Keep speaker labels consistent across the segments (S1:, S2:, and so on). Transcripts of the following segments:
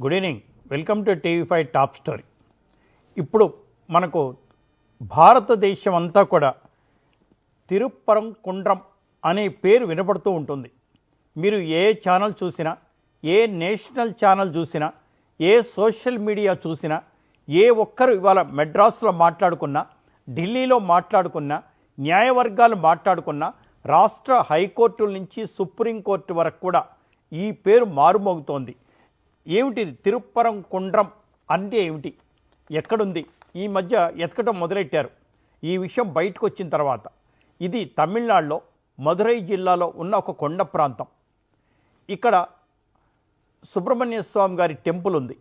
S1: Good evening. Welcome to TV5 top story. ఇప్పుడు మనకు భారతదేశం అంతా కూడా తిరుప్పరంకుండ్రం అనే పేరు వినపడుతూ ఉంటుంది. మీరు ఏ ఛానల్ చూసినా, ఏ నేషనల్ ఛానల్ చూసినా, ఏ సోషల్ మీడియా చూసినా, ఏ ఒక్కరు ఇవాళ మెడ్రాస్లో మాట్లాడుకున్నా, ఢిల్లీలో మాట్లాడుకున్నా, న్యాయవర్గాలు మాట్లాడుకున్నా, రాష్ట్ర హైకోర్టుల నుంచి సుప్రీంకోర్టు వరకు కూడా ఈ పేరు మారుమోగుతోంది. ఏమిటిది తిరుప్పరంకుండ్రం అంటే ఏమిటి, ఎక్కడుంది? ఈ మధ్య ఎతకటం మొదలెట్టారు. ఈ విషయం బయటకు వచ్చిన తర్వాత ఇది తమిళనాడులో మదురై జిల్లాలో ఉన్న ఒక కొండ ప్రాంతం. ఇక్కడ సుబ్రహ్మణ్య స్వామి గారి టెంపుల్ ఉంది.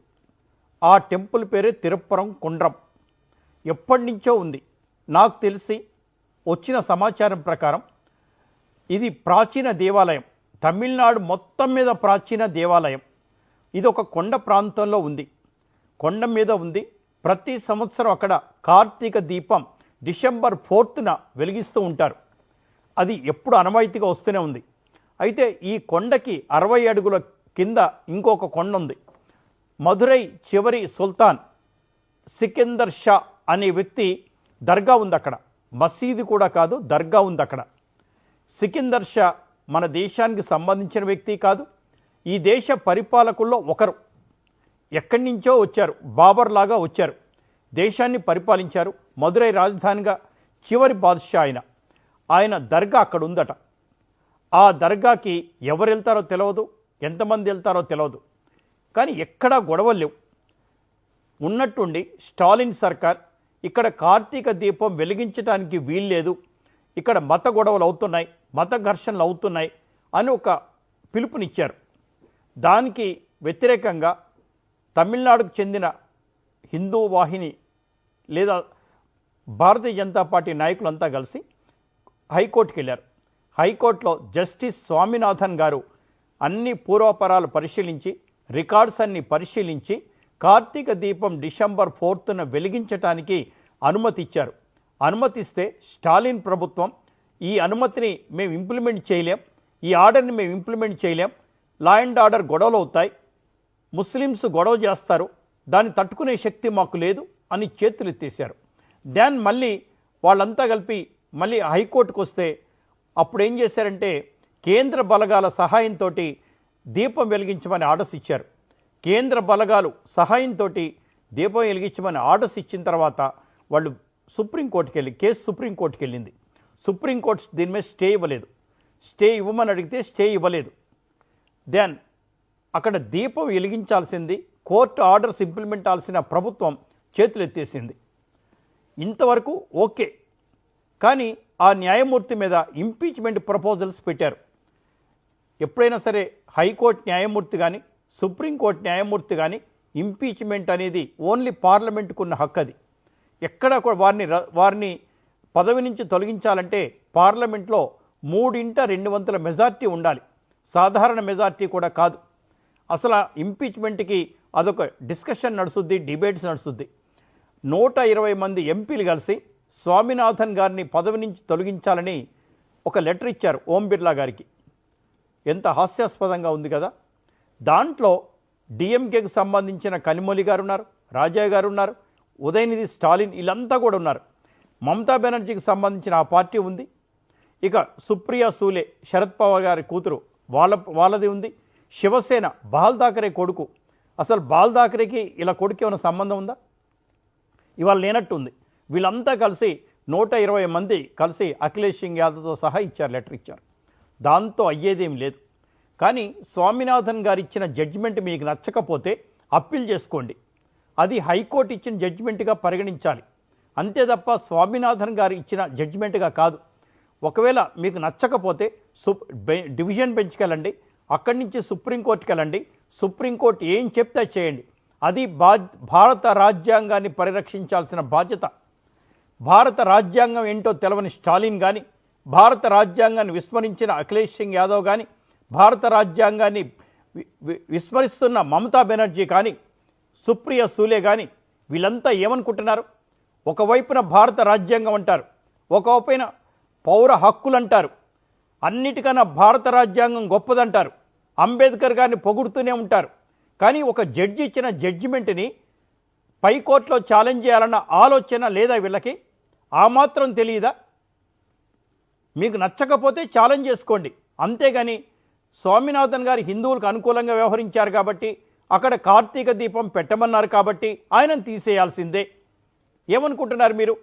S1: ఆ టెంపుల్ పేరే తిరుప్పరంకుండ్రం. ఎప్పటి నుంచో ఉంది. నాకు తెలిసి వచ్చిన సమాచారం ప్రకారం ఇది ప్రాచీన దేవాలయం. తమిళనాడు మొత్తం మీద ప్రాచీన దేవాలయం. ఇది ఒక కొండ ప్రాంతంలో ఉంది, కొండ మీద ఉంది. ప్రతి సంవత్సరం అక్కడ కార్తీక దీపం డిసెంబర్ 4న వెలిగిస్తూ ఉంటారు. అది ఎప్పుడు అనవాయితీగా వస్తూనే ఉంది. అయితే ఈ కొండకి 60 అడుగుల కింద ఇంకొక కొండ ఉంది. మదురై చివరి సుల్తాన్ సికిందర్ షా అనే వ్యక్తి దర్గా ఉంది అక్కడ. మసీదు కూడా కాదు, దర్గా ఉంది అక్కడ. సికిందర్ షా మన దేశానికి సంబంధించిన వ్యక్తి కాదు. ఈ దేశ పరిపాలకుల్లో ఒకరు. ఎక్కడి నుంచో వచ్చారు, బాబర్ లాగా వచ్చారు, దేశాన్ని పరిపాలించారు. మదురై రాజధానిగా చివరి బాద్షా ఆయన దర్గా అక్కడ ఉందట. ఆ దర్గాకి ఎవరు వెళ్తారో తెలియదు, ఎంతమంది వెళ్తారో తెలియదు. కానీ ఎక్కడా గొడవలు లేవు. ఉన్నట్టుండి స్టాలిన్ సర్కార్ ఇక్కడ కార్తీక దీపం వెలిగించడానికి వీల్లేదు, ఇక్కడ మత గొడవలు అవుతున్నాయి, మత ఘర్షణలు అవుతున్నాయి అని ఒక పిలుపునిచ్చారు. దానికి వ్యతిరేకంగా తమిళనాడుకు చెందిన హిందూ వాహిని లేదా భారతీయ జనతా పార్టీ నాయకులంతా కలిసి హైకోర్టుకి వెళ్ళారు. హైకోర్టులో జస్టిస్ స్వామినాథన్ గారు అన్ని పూర్వపరాలు పరిశీలించి, రికార్డ్స్ అన్ని పరిశీలించి కార్తీక దీపం డిసెంబర్ 4న వెలిగించడానికి అనుమతి ఇచ్చారు. అనుమతిస్తే స్టాలిన్ ప్రభుత్వం ఈ అనుమతిని మేము ఇంప్లిమెంట్ చేయలేం, ఈ ఆర్డర్ని మేము ఇంప్లిమెంట్ చేయలేం, లా అండ్ ఆర్డర్ గొడవలు అవుతాయి, ముస్లిమ్స్ గొడవ చేస్తారు, దాన్ని తట్టుకునే శక్తి మాకు లేదు అని చేతులు ఎత్తేసారు. దాన్ని మళ్ళీ వాళ్ళంతా కలిపి మళ్ళీ హైకోర్టుకు వస్తే అప్పుడు ఏం చేశారంటే కేంద్ర బలగాల సహాయంతో దీపం వెలిగించమని ఆర్డర్స్ ఇచ్చారు. కేంద్ర బలగాలు సహాయంతో దీపం వెలిగించమని ఆర్డర్స్ ఇచ్చిన తర్వాత వాళ్ళు సుప్రీంకోర్టుకి వెళ్ళి కేసు సుప్రీంకోర్టుకి వెళ్ళింది. సుప్రీంకోర్టు దీని మీద స్టే ఇవ్వలేదు. స్టే ఇవ్వమని అడిగితే స్టే ఇవ్వలేదు. దెన్ అక్కడ దీపం వెలిగించాల్సింది, కోర్టు ఆర్డర్స్ ఇంప్లిమెంట్ అవ్వాల్సిన ప్రభుత్వం చేతులు ఎత్తేసింది. ఇంతవరకు ఓకే. కానీ ఆ న్యాయమూర్తి మీద ఇంపీచ్మెంట్ ప్రపోజల్స్ పెట్టారు. ఎప్పుడైనా సరే హైకోర్టు న్యాయమూర్తి కానీ, సుప్రీంకోర్టు న్యాయమూర్తి కానీ ఇంపీచ్మెంట్ అనేది ఓన్లీ పార్లమెంటుకు ఉన్న హక్కు. అది ఎక్కడ వారిని పదవి నుంచి తొలగించాలంటే పార్లమెంట్లో 3/2 మెజార్టీ ఉండాలి, సాధారణ మెజార్టీ కూడా కాదు. అసలు ఇంపీచ్మెంట్కి అదొక డిస్కషన్ నడుస్తుంది, డిబేట్స్ నడుస్తుంది. 120 మంది ఎంపీలు కలిసి స్వామినాథన్ గారిని పదవి నుంచి తొలగించాలని ఒక లెటర్ ఇచ్చారు ఓం బిర్లా గారికి. ఎంత హాస్యాస్పదంగా ఉంది కదా. దాంట్లో డిఎంకేకి సంబంధించిన కనిమొళి గారు ఉన్నారు, రాజా గారు ఉన్నారు, ఉదయనిధి స్టాలిన్, వీళ్ళంతా కూడా ఉన్నారు. మమతా బెనర్జీకి సంబంధించిన ఆ పార్టీ ఉంది. ఇక సుప్రియా సూలే, శరద్ పవార్ గారి కూతురు, వాళ్ళది ఉంది. శివసేన బాల్ థాకరే కొడుకు. అసలు బాల్ థాకరేకి ఇలా కొడుకు ఏమైనా సంబంధం ఉందా? ఇవాళ లేనట్టు ఉంది. వీళ్ళంతా కలిసి 120 మంది కలిసి అఖిలేష్ సింగ్ యాదవ్తో సహా ఇచ్చారు, లెటర్ ఇచ్చారు. దాంతో అయ్యేదేం లేదు. కానీ స్వామినాథన్ గారు ఇచ్చిన జడ్జిమెంట్ మీకు నచ్చకపోతే అప్పీల్ చేసుకోండి. అది హైకోర్టు ఇచ్చిన జడ్జిమెంట్గా పరిగణించాలి, అంతే తప్ప స్వామినాథన్ గారు ఇచ్చిన జడ్జిమెంట్గా కాదు. ఒకవేళ మీకు నచ్చకపోతే డివిజన్ బెంచ్కి వెళ్ళండి, అక్కడి నుంచి సుప్రీంకోర్టుకి వెళ్ళండి. సుప్రీంకోర్టు ఏం చెప్తే చేయండి. అది భారత రాజ్యాంగాన్ని పరిరక్షించాల్సిన బాధ్యత. భారత రాజ్యాంగం ఏంటో తెలవని స్టాలిన్ కానీ, భారత రాజ్యాంగాన్ని విస్మరించిన అఖిలేష్ సింగ్ యాదవ్ కానీ, భారత రాజ్యాంగాన్ని విస్మరిస్తున్న మమతా బెనర్జీ కానీ, సుప్రియ సూలే కానీ వీళ్ళంతా ఏమనుకుంటున్నారు? ఒకవైపున భారత రాజ్యాంగం అంటారు, ఒకవైపున పౌర హక్కులు అంటారు, అన్నిటికన్నా భారత రాజ్యాంగం గొప్పదంటారు, అంబేద్కర్ గారిని పొగుడుతూనే ఉంటారు. కానీ ఒక జడ్జి ఇచ్చిన జడ్జిమెంట్ని పై కోర్టులో ఛాలెంజ్ చేయాలన్న ఆలోచన లేదా వీళ్ళకి? ఆ మాత్రం తెలియదా? మీకు నచ్చకపోతే ఛాలెంజ్ చేసుకోండి, అంతేగాని స్వామినాథన్ గారు హిందువులకు అనుకూలంగా వ్యవహరించారు కాబట్టి, అక్కడ కార్తీక దీపం పెట్టమన్నారు కాబట్టి ఆయనను తీసేయాల్సిందే. ఏమనుకుంటున్నారు మీరు?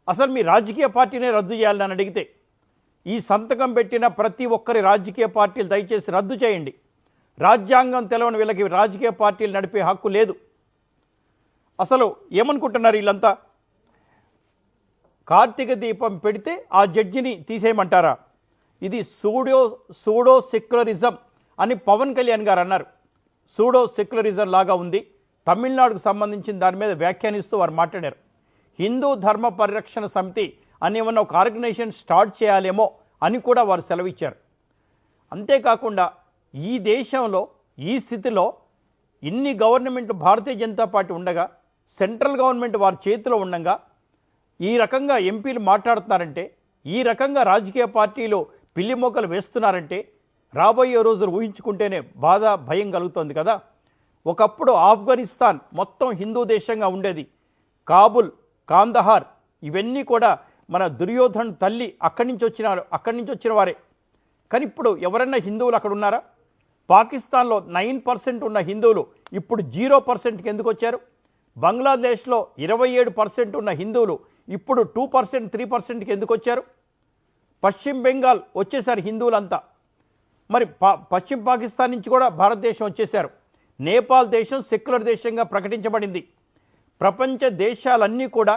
S1: అసలు మీ రాజకీయ పార్టీనే రద్దు చేయాలని అడిగితే, ఈ సంతకం పెట్టిన ప్రతి ఒక్కరి రాజకీయ పార్టీలు దయచేసి రద్దు చేయండి. రాజ్యాంగం తెలవని వీళ్ళకి రాజకీయ పార్టీలు నడిపే హక్కు లేదు. అసలు ఏమనుకుంటున్నారు వీళ్ళంతా? కార్తీక దీపం పెడితే ఆ జడ్జిని తీసేయమంటారా? ఇది సూడో సెక్యులరిజం అని పవన్ కళ్యాణ్ గారు అన్నారు. సూడో సెక్యులరిజం లాగా ఉంది. తమిళనాడుకు సంబంధించిన దాని మీద వ్యాఖ్యానిస్తూ వారు మాట్లాడారు. హిందూ ధర్మ పరిరక్షణ సమితి అని ఏమన్నా ఒక ఆర్గనైజేషన్ స్టార్ట్ చేయాలేమో అని కూడా వారు సెలవిచ్చారు. అంతేకాకుండా ఈ దేశంలో ఈ స్థితిలో ఇన్ని గవర్నమెంట్ భారతీయ జనతా పార్టీ ఉండగా, సెంట్రల్ గవర్నమెంట్ వారి చేతిలో ఉండగా ఈ రకంగా ఎంపీలు మాట్లాడుతున్నారంటే, ఈ రకంగా రాజకీయ పార్టీలు పిల్లి మోకలు వేస్తున్నారంటే రాబోయే రోజులు ఊహించుకుంటేనే బాధ, భయం కలుగుతుంది కదా. ఒకప్పుడు ఆఫ్ఘనిస్తాన్ మొత్తం హిందూ దేశంగా ఉండేది. కాబుల్, కాందహార్ ఇవన్నీ కూడా మన దుర్యోధన్ తల్లి అక్కడి నుంచి వచ్చిన వారే. కానీ ఇప్పుడు ఎవరన్నా హిందువులు అక్కడ ఉన్నారా? పాకిస్తాన్లో 9% ఉన్న హిందువులు ఇప్పుడు 0%కి ఎందుకు వచ్చారు? బంగ్లాదేశ్లో 27% ఉన్న హిందువులు ఇప్పుడు 2%, 3%కి ఎందుకు వచ్చారు? పశ్చిమ బెంగాల్ వచ్చేసారు హిందువులంతా. మరి పశ్చిమ పాకిస్తాన్ నుంచి కూడా భారతదేశం వచ్చేశారు. నేపాల్ దేశం సెక్యులర్ దేశంగా ప్రకటించబడింది. ప్రపంచ దేశాలన్నీ కూడా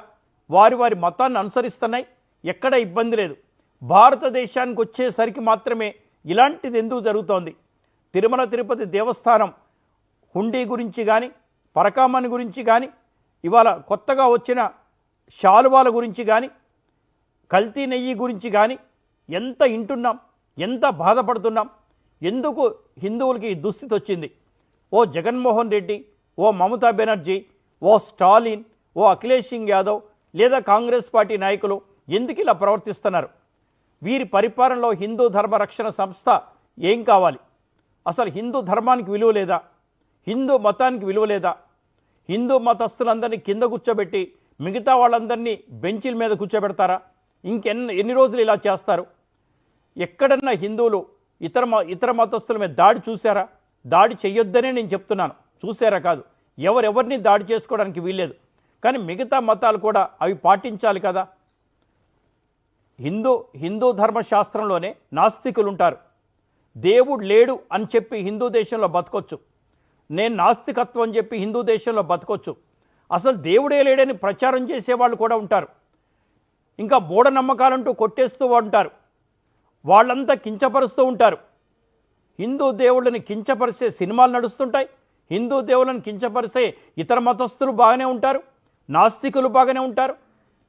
S1: వారి వారి మతాన్ని అనుసరిస్తున్నాయి, ఎక్కడ ఇబ్బంది లేదు. భారతదేశానికి వచ్చేసరికి మాత్రమే ఇలాంటిది ఎందుకు జరుగుతోంది? తిరుమల తిరుపతి దేవస్థానం హుండీ గురించి కానీ, పరకామణి గురించి కానీ, ఇవాళ కొత్తగా వచ్చిన శాలువాల గురించి కానీ, కల్తీ నెయ్యి గురించి కానీ ఎంత వింటున్నాం, ఎంత బాధపడుతున్నాం. ఎందుకు హిందువులకి ఈ దుస్థితి వచ్చింది? ఓ జగన్మోహన్ రెడ్డి, ఓ మమతా బెనర్జీ, ఓ స్టాలిన్, ఓ అఖిలేష్ సింగ్ యాదవ్ లేదా కాంగ్రెస్ పార్టీ నాయకులు ఎందుకు ఇలా ప్రవర్తిస్తున్నారు? వీరి పరిపాలనలో హిందూ ధర్మ రక్షణ సంస్థ ఏం కావాలి? అసలు హిందూ ధర్మానికి విలువ లేదా? హిందూ మతానికి విలువ లేదా? హిందూ మతస్థులందరినీ కింద కూర్చోబెట్టి మిగతా వాళ్ళందరినీ బెంచీల మీద కూర్చోబెడతారా? ఎన్ని రోజులు ఇలా చేస్తారు? ఎక్కడన్నా హిందువులు ఇతర మతస్థుల మీద దాడి చూసారా? దాడి చెయ్యొద్దనే నేను చెప్తున్నాను, చూసారా కాదు. ఎవరెవరిని దాడి చేసుకోవడానికి వీల్లేదు. కానీ మిగతా మతాలు కూడా అవి పాటించాలి కదా. హిందూ ధర్మశాస్త్రంలోనే నాస్తికులు ఉంటారు. దేవుడు లేడు అని చెప్పి హిందూ దేశంలో బతకొచ్చు. నేను నాస్తికత్వం అని చెప్పి హిందూ దేశంలో బతకొచ్చు. అసలు దేవుడే లేడని ప్రచారం చేసేవాళ్ళు కూడా ఉంటారు. ఇంకా మూఢనమ్మకాలంటూ కొట్టేస్తూ ఉంటారు. వాళ్ళంతా కించపరుస్తూ ఉంటారు. హిందూ దేవుళ్ళని కించపరిచే సినిమాలు నడుస్తుంటాయి. హిందూ దేవుళ్ళని కించపరిచే ఇతర మతస్థులు బాగానే ఉంటారు, నాస్తికులు బాగానే ఉంటారు.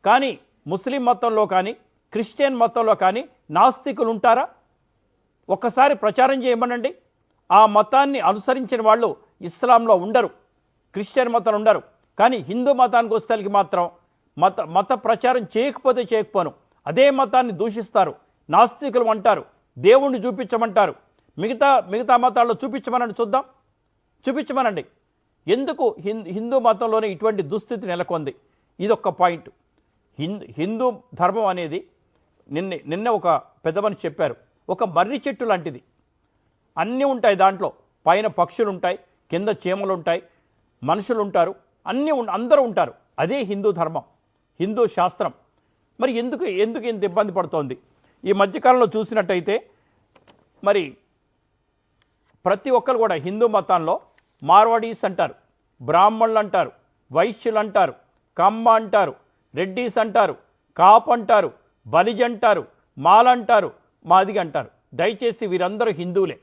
S1: కానీ ముస్లిం మతంలో కానీ, క్రిస్టియన్ మతంలో కానీ నాస్తికులు ఉంటారా? ఒక్కసారి ప్రచారం చేయమనండి. ఆ మతాన్ని అనుసరించిన వాళ్ళు ఇస్లాంలో ఉండరు, క్రిస్టియన్ మతంలో ఉండరు. కానీ హిందూ మతానికి వస్తే మాత్రం మత ప్రచారం చేయకపోను అదే మతాన్ని దూషిస్తారు, నాస్తికులు అంటారు, దేవుణ్ణి చూపించమంటారు. మిగతా మతాల్లో చూపించమనండి. ఎందుకు హిందూ మతంలోనే ఇటువంటి దుస్థితి నెలకొంది? ఇదొక్క పాయింట్. హిందూ ధర్మం అనేది నిన్న ఒక పెద్ద మనిషి చెప్పారు, ఒక మర్రి చెట్టు లాంటిది. అన్నీ ఉంటాయి దాంట్లో. పైన పక్షులు ఉంటాయి, కింద చీమలు ఉంటాయి, మనుషులు ఉంటారు, అందరూ ఉంటారు. అదే హిందూ ధర్మం, హిందూ శాస్త్రం. మరి ఎందుకు ఇంత ఇబ్బంది పడుతోంది? ఈ మధ్యకాలంలో చూసినట్టయితే మరి ప్రతి ఒక్కరు కూడా హిందూ మతాల్లో మార్వాడీస్ అంటారు, బ్రాహ్మణులు అంటారు, వైశ్యులు అంటారు, కమ్మ అంటారు, రెడ్డీస్ అంటారు, కాప్ అంటారు, బలిజ అంటారు, మాల అంటారు, మాదిగ అంటారు. దయచేసి వీరందరూ హిందువులే.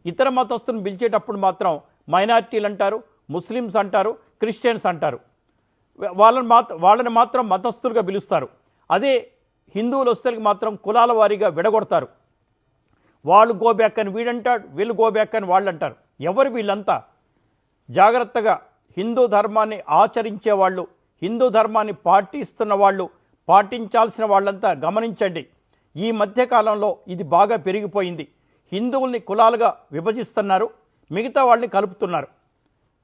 S1: ఇతర మతస్థులను పిలిచేటప్పుడు మాత్రం మైనారిటీలు అంటారు, ముస్లిమ్స్ అంటారు, క్రిస్టియన్స్ అంటారు. వాళ్ళని మాత్రం మతస్థులుగా పిలుస్తారు. అదే హిందువులు వస్తే మాత్రం కులాల వారీగా విడగొడతారు. వాళ్ళు గోబ్యాక్ అని వీడంటాడు, వీళ్ళు గోబ్యాక్ అని వాళ్ళు అంటారు. ఎవరు వీళ్ళంతా? జాగ్రత్తగా హిందూ ధర్మాన్ని ఆచరించే వాళ్ళు, హిందూ ధర్మాన్ని పాటిస్తున్న వాళ్ళు, పాటించాల్సిన వాళ్ళంతా గమనించండి. ఈ మధ్యకాలంలో ఇది బాగా పెరిగిపోయింది. హిందువుల్ని కులాలుగా విభజిస్తున్నారు, మిగతా వాళ్ళని కలుపుతున్నారు.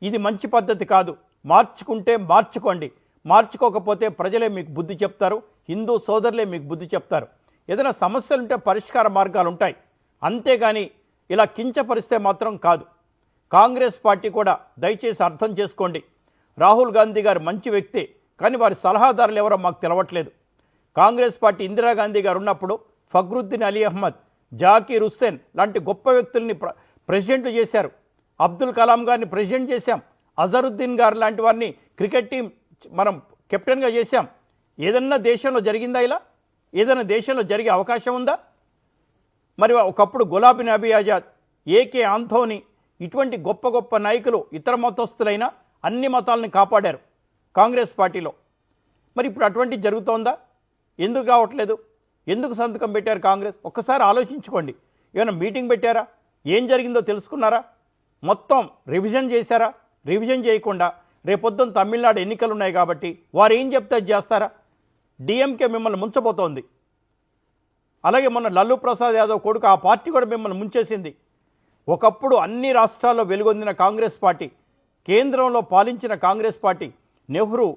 S1: ఇది మంచి పద్ధతి కాదు. మార్చుకుంటే మార్చుకోండి, మార్చుకోకపోతే ప్రజలే మీకు బుద్ధి చెప్తారు, హిందూ సోదరులే మీకు బుద్ధి చెప్తారు. ఏదైనా సమస్యలుంటే పరిష్కార మార్గాలు ఉంటాయి, అంతేగాని ఇలా కించపరిస్తే మాత్రం కాదు. కాంగ్రెస్ పార్టీ కూడా దయచేసి అర్థం చేసుకోండి. రాహుల్ గాంధీ గారు మంచి వ్యక్తే, కానీ వారి సలహాదారులు ఎవరో మాకు తెలవట్లేదు. కాంగ్రెస్ పార్టీ ఇందిరాగాంధీ గారు ఉన్నప్పుడు ఫక్రుద్దీన్ అలీ అహ్మద్, జాకీర్ హుస్సేన్ లాంటి గొప్ప వ్యక్తుల్ని ప్రెసిడెంట్లు చేశారు. అబ్దుల్ కలాం గారిని ప్రెసిడెంట్ చేశాం. అజరుద్దీన్ గారు లాంటి వారిని క్రికెట్ టీం మనం కెప్టెన్గా చేశాం. ఏదన్నా దేశంలో జరిగిందా ఇలా? ఏదైనా దేశంలో జరిగే అవకాశం ఉందా? మరి ఒకప్పుడు గులాబీ నబీ ఆజాద్, ఏకే ఆంథోనీ ఇటువంటి గొప్ప గొప్ప నాయకులు ఇతర మతస్థులైన అన్ని మతాలను కాపాడారు కాంగ్రెస్ పార్టీలో. మరి ఇప్పుడు అటువంటి జరుగుతోందా? ఎందుకు రావట్లేదు? ఎందుకు సంతకం పెట్టారు కాంగ్రెస్? ఒక్కసారి ఆలోచించుకోండి. ఏమైనా మీటింగ్ పెట్టారా? ఏం జరిగిందో తెలుసుకున్నారా? మొత్తం రివిజన్ చేశారా? రివిజన్ చేయకుండా రేపొద్దున తమిళనాడు ఎన్నికలు ఉన్నాయి కాబట్టి వారు ఏం చెప్తే చేస్తారా? డిఎంకే మిమ్మల్ని ముంచబోతోంది. అలాగే మొన్న లల్లు ప్రసాద్ యాదవ్ కొడుకు ఆ పార్టీ కూడా మిమ్మల్ని ముంచేసింది. ఒకప్పుడు అన్ని రాష్ట్రాల్లో వెలుగొందిన కాంగ్రెస్ పార్టీ, కేంద్రంలో పాలించిన కాంగ్రెస్ పార్టీ, నెహ్రూ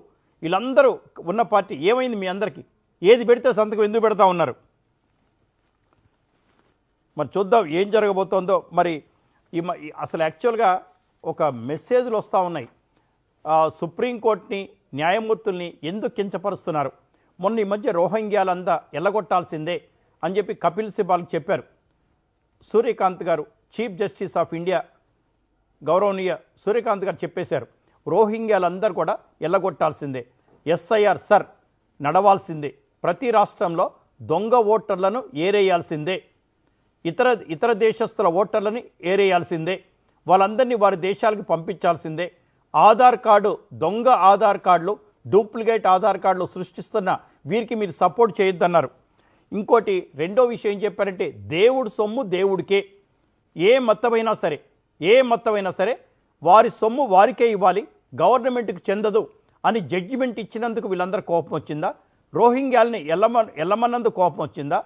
S1: వీళ్ళందరూ ఉన్న పార్టీ ఏమైంది మీ అందరికీ? ఏది పెడితే సంతకం ఎందుకు పెడతా ఉన్నారు? మరి చూద్దాం ఏం జరగబోతోందో. మరి అసలు యాక్చువల్గా ఒక మెసేజ్లు వస్తూ ఉన్నాయి. సుప్రీంకోర్టుని, న్యాయమూర్తుల్ని ఎందుకు కించపరుస్తున్నారు? మొన్న ఈ మధ్య రోహింగ్యాలంతా ఎల్లగొట్టాల్సిందే అని చెప్పి కపిల్ సిబాల్కి చెప్పారు. సూర్యకాంత్ గారు, చీఫ్ జస్టిస్ ఆఫ్ ఇండియా గౌరవనీయ సూర్యకాంత్ గారు చెప్పేశారు, రోహింగ్యాలందరూ కూడా ఎల్లగొట్టాల్సిందే, ఎస్ఐఆర్ సర్ నడవాల్సిందే, ప్రతి రాష్ట్రంలో దొంగ ఓటర్లను ఏరేయాల్సిందే, ఇతర దేశస్తుల ఓటర్లని ఏరేయాల్సిందే, వాళ్ళందరినీ వారి దేశాలకు పంపించాల్సిందే. ఆధార్ కార్డు, దొంగ ఆధార్ కార్డులు, డూప్లికేట్ ఆధార్ కార్డులు సృష్టిస్తున్న వీరికి మీరు సపోర్ట్ చేయొద్దన్నారు. ఇంకోటి రెండో విషయం ఏం చెప్పారంటే, దేవుడు సొమ్ము దేవుడికే, ఏ మతమైనా సరే వారి సొమ్ము వారికే ఇవ్వాలి, గవర్నమెంట్కి చెందదు అని జడ్జిమెంట్ ఇచ్చినందుకు వీళ్ళందరూ కోపం వచ్చిందా? రోహింగ్యాల్ని ఎల్లమన్నందుకు కోపం వచ్చిందా?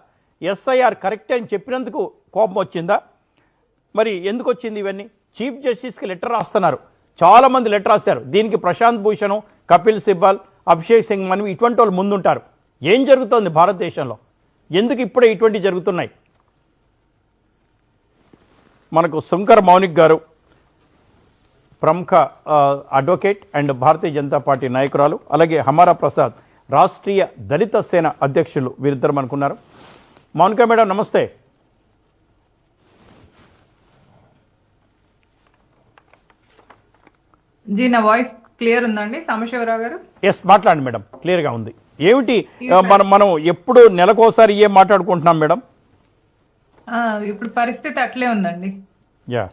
S1: ఎస్ఐఆర్ కరెక్ట్ అని చెప్పినందుకు కోపం వచ్చిందా? మరి ఎందుకు వచ్చింది ఇవన్నీ? చీఫ్ జస్టిస్కి లెటర్ రాస్తున్నారు, చాలామంది లెటర్ రాశారు. దీనికి ప్రశాంత్ భూషణ్, కపిల్ సిబాల్, అభిషేక్ సింగ్ మన్వి ఇటువంటి వాళ్ళు ముందుంటారు. ఏం జరుగుతోంది భారతదేశంలో? ఎందుకు ఇప్పుడే ఇటువంటి జరుగుతున్నాయి? మనకు శంకర్ మౌనిక్ గారు, ప్రముఖ advocate and Bharatiya Janata party నాయకురాలు, అలాగే హమారా ప్రసాద్ రాష్ట్రీయ దళిత సేన అధ్యక్షులు, వీరిద్దరు అనుకున్నారు. మౌనిక మేడం నమస్తే.
S2: జీ, నా వాయిస్ క్లియర్ ఉందండి సాంబశివరావు గారు?
S1: ఎస్, మాట్లాడండి మేడం, క్లియర్గా ఉంది. ఏమిటి మనం ఎప్పుడు నెలకోసారి ఏం మాట్లాడుకుంటున్నాం మేడం?
S2: ఇప్పుడు పరిస్థితి అట్లే ఉందండి.
S1: యా